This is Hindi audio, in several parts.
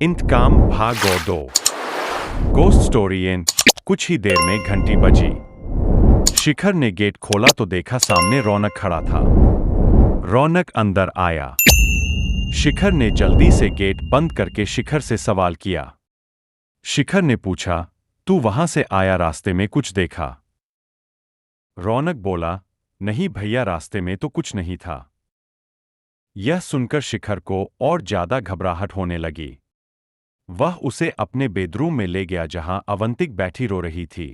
इंतकाम भागो दो। Ghost story in. कुछ ही देर में घंटी बजी। शिखर ने गेट खोला तो देखा सामने रौनक खड़ा था। रौनक अंदर आया। शिखर ने जल्दी से गेट बंद करके शिखर से सवाल किया। शिखर ने पूछा, तू वहां से आया, रास्ते में कुछ देखा? रौनक बोला, नहीं भैया, रास्ते में तो कुछ नहीं था। यह सुनकर शिखर को और ज्यादा घबराहट होने लगी। वह उसे अपने बेडरूम में ले गया जहां अवंतिक बैठी रो रही थी।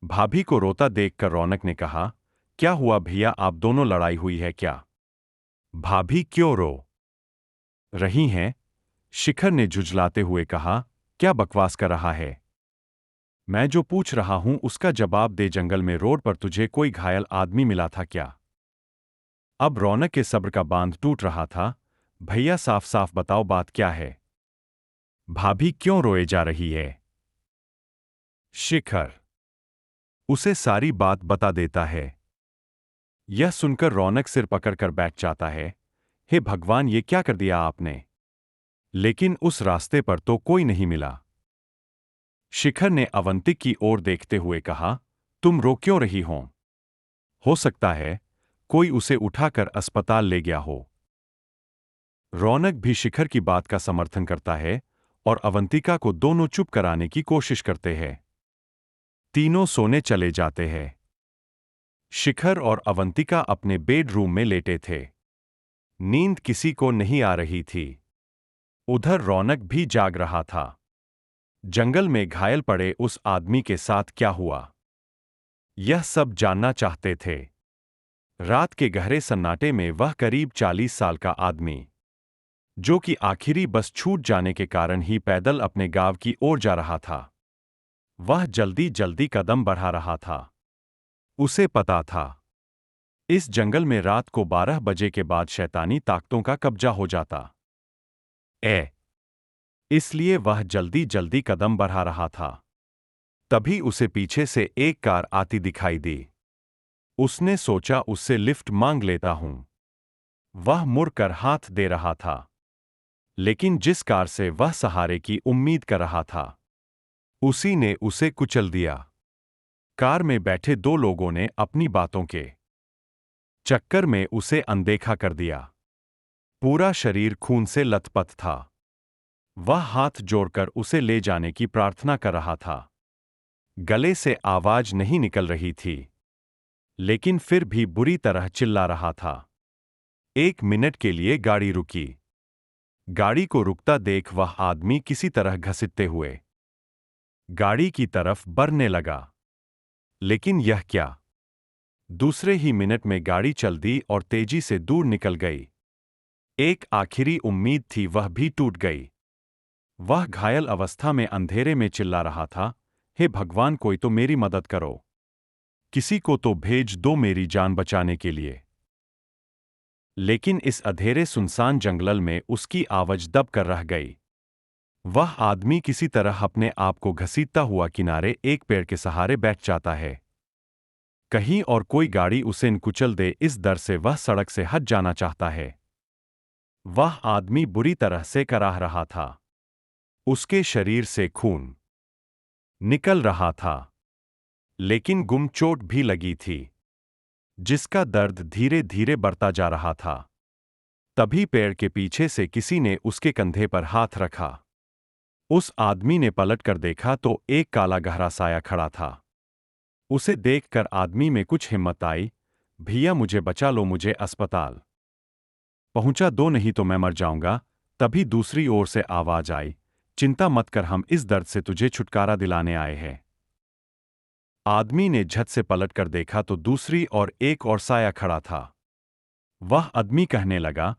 भाभी को रोता देखकर रौनक ने कहा, क्या हुआ भैया, आप दोनों लड़ाई हुई है क्या? भाभी क्यों रो रही हैं? शिखर ने झुंझलाते हुए कहा, क्या बकवास कर रहा है? मैं जो पूछ रहा हूं उसका जवाब दे। जंगल में रोड पर तुझे कोई घायल आदमी मिला था क्या? अब रौनक के सब्र का बांध टूट रहा था। भैया साफ साफ बताओ, बात क्या है? भाभी क्यों रोए जा रही है? शिखर उसे सारी बात बता देता है। यह सुनकर रौनक सिर पकड़कर बैठ जाता है। हे भगवान, ये क्या कर दिया आपने? लेकिन उस रास्ते पर तो कोई नहीं मिला। शिखर ने अवंतिक की ओर देखते हुए कहा, तुम रो क्यों रही हो सकता है कोई उसे उठाकर अस्पताल ले गया हो। रौनक भी शिखर की बात का समर्थन करता है और अवंतिका को दोनों चुप कराने की कोशिश करते हैं। तीनों सोने चले जाते हैं। शिखर और अवंतिका अपने बेडरूम में लेटे थे। नींद किसी को नहीं आ रही थी। उधर रौनक भी जाग रहा था। जंगल में घायल पड़े उस आदमी के साथ क्या हुआ, यह सब जानना चाहते थे। रात के गहरे सन्नाटे में वह करीब 40 साल का आदमी, जो कि आखिरी बस छूट जाने के कारण ही पैदल अपने गांव की ओर जा रहा था, वह जल्दी जल्दी कदम बढ़ा रहा था। उसे पता था, इस जंगल में रात को 12 बजे के बाद शैतानी ताकतों का कब्जा हो जाता इसलिए वह जल्दी जल्दी कदम बढ़ा रहा था। तभी उसे पीछे से एक कार आती दिखाई दी। उसने सोचा उससे लिफ्ट मांग लेता हूं। वह मुड़कर हाथ दे रहा था, लेकिन जिस कार से वह सहारे की उम्मीद कर रहा था, उसी ने उसे कुचल दिया। कार में बैठे दो लोगों ने अपनी बातों के चक्कर में उसे अनदेखा कर दिया। पूरा शरीर खून से लथपथ था। वह हाथ जोड़कर उसे ले जाने की प्रार्थना कर रहा था। गले से आवाज नहीं निकल रही थी, लेकिन फिर भी बुरी तरह चिल्ला रहा था। 1 मिनट के लिए गाड़ी रुकी। गाड़ी को रुकता देख वह आदमी किसी तरह घसीटते हुए गाड़ी की तरफ बढ़ने लगा। लेकिन यह क्या, दूसरे ही मिनट में गाड़ी चल दी और तेजी से दूर निकल गई। एक आखिरी उम्मीद थी, वह भी टूट गई। वह घायल अवस्था में अंधेरे में चिल्ला रहा था, हे भगवान, कोई तो मेरी मदद करो, किसी को तो भेज दो मेरी जान बचाने के लिए। लेकिन इस अंधेरे सुनसान जंगल में उसकी आवाज दब कर रह गई। वह आदमी किसी तरह अपने आप को घसीटता हुआ किनारे एक पेड़ के सहारे बैठ जाता है। कहीं और कोई गाड़ी उसे न कुचल दे, इस डर से वह सड़क से हट जाना चाहता है। वह आदमी बुरी तरह से कराह रहा था। उसके शरीर से खून निकल रहा था, लेकिन गुम चोट भी लगी थी, जिसका दर्द धीरे धीरे बढ़ता जा रहा था। तभी पेड़ के पीछे से किसी ने उसके कंधे पर हाथ रखा। उस आदमी ने पलटकर देखा तो एक काला गहरा साया खड़ा था। उसे देखकर आदमी में कुछ हिम्मत आई। भैया मुझे बचा लो, मुझे अस्पताल पहुंचा दो, नहीं तो मैं मर जाऊंगा। तभी दूसरी ओर से आवाज आई, चिंता मत कर, हम इस दर्द से तुझे छुटकारा दिलाने आए हैं। आदमी ने झट से पलटकर देखा तो दूसरी और एक और साया खड़ा था। वह आदमी कहने लगा,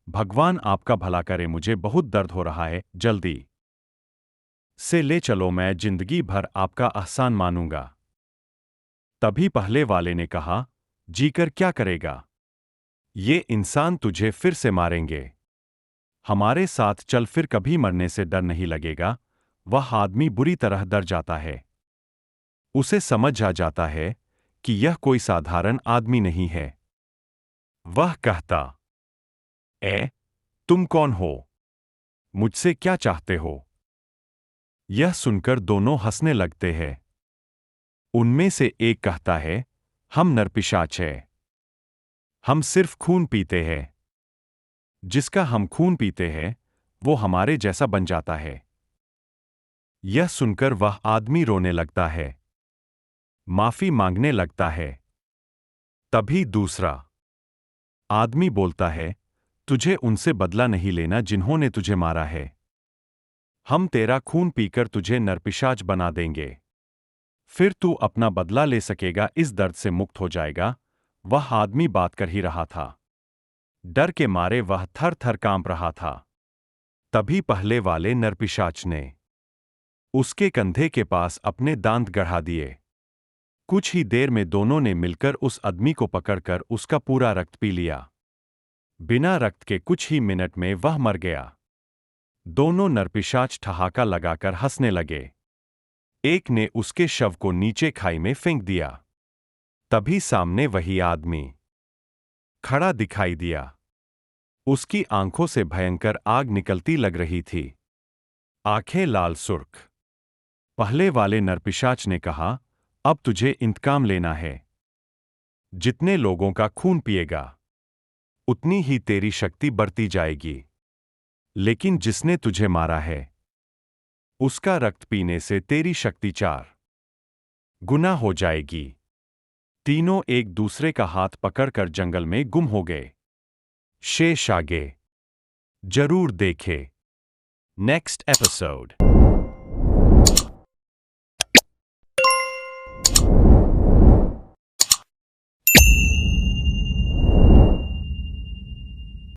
भगवान आपका भला करे, मुझे बहुत दर्द हो रहा है, जल्दी से ले चलो, मैं जिंदगी भर आपका एहसान मानूंगा। तभी पहले वाले ने कहा, जीकर क्या करेगा, ये इंसान तुझे फिर से मारेंगे, हमारे साथ चल, फिर कभी मरने से डर नहीं लगेगा। वह आदमी बुरी तरह डर जाता है। उसे समझ आ जाता है कि यह कोई साधारण आदमी नहीं है। वह कहता, तुम कौन हो? मुझसे क्या चाहते हो? यह सुनकर दोनों हंसने लगते हैं। उनमें से एक कहता है, हम नरपिशाच हैं। हम सिर्फ खून पीते हैं। जिसका हम खून पीते हैं, वो हमारे जैसा बन जाता है। यह सुनकर वह आदमी रोने लगता है। माफी मांगने लगता है। तभी दूसरा आदमी बोलता है, तुझे उनसे बदला नहीं लेना जिन्होंने तुझे मारा है। हम तेरा खून पीकर तुझे नरपिशाच बना देंगे। फिर तू अपना बदला ले सकेगा, इस दर्द से मुक्त हो जाएगा। वह आदमी बात कर ही रहा था। डर के मारे वह थर थर कांप रहा था। तभी पहले वाले नरपिशाच ने उसके कंधे के पास अपने दांत गढ़ा दिए। कुछ ही देर में दोनों ने मिलकर उस आदमी को पकड़कर उसका पूरा रक्त पी लिया। बिना रक्त के कुछ ही मिनट में वह मर गया। दोनों नरपिशाच ठहाका लगाकर हंसने लगे। एक ने उसके शव को नीचे खाई में फेंक दिया। तभी सामने वही आदमी खड़ा दिखाई दिया। उसकी आंखों से भयंकर आग निकलती लग रही थी। आंखें लाल सुर्ख। पहले वाले नरपिशाच ने कहा, अब तुझे इंतकाम लेना है। जितने लोगों का खून पिएगा, उतनी ही तेरी शक्ति बढ़ती जाएगी। लेकिन जिसने तुझे मारा है, उसका रक्त पीने से तेरी शक्ति 4 गुना हो जाएगी। तीनों एक दूसरे का हाथ पकड़कर जंगल में गुम हो गए। शेष आगे जरूर देखे नेक्स्ट एपिसोड।